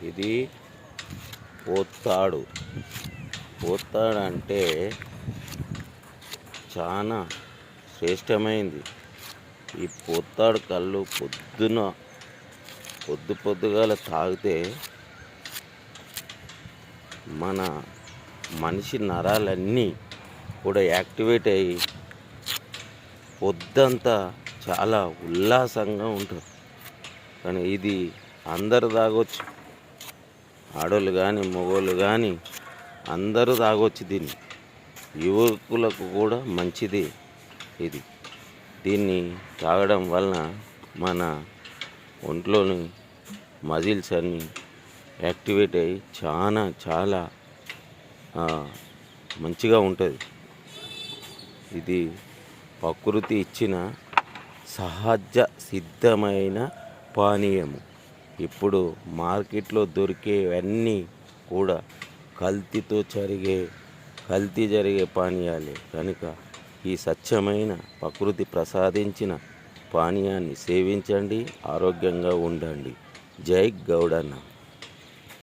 ఇది పోత్తాడు. పోత్తాడు అంటే చాలా శ్రేష్టమైంది. ఈ పోత్తాడు కళ్ళు పొద్దుగాల తాగితే మన మనిషి నరాలన్నీ కూడా యాక్టివేట్ అయ్యి పొద్దంతా చాలా ఉల్లాసంగా ఉంటుంది. కానీ ఇది అందరూ తాగొచ్చు, ఆడోళ్ళు కానీ మగవాళ్ళు కానీ అందరూ తాగొచ్చు. దీన్ని యువకులకు కూడా మంచిది. దీన్ని తాగడం వలన మన ఒంట్లోని మజిల్స్ అన్నీ యాక్టివేట్ అయ్యి చాలా మంచిగా ఉంటుంది. ఇది ప్రకృతి ఇచ్చిన సహజ సిద్ధమైన పానీయము. ఇప్పుడు మార్కెట్లో దొరికేవన్నీ కూడా కల్తీ జరిగే పానీయాలే. కనుక ఈ స్వచ్ఛమైన ప్రకృతి ప్రసాదించిన పానీయాన్ని సేవించండి, ఆరోగ్యంగా ఉండండి. జై గౌడన్న.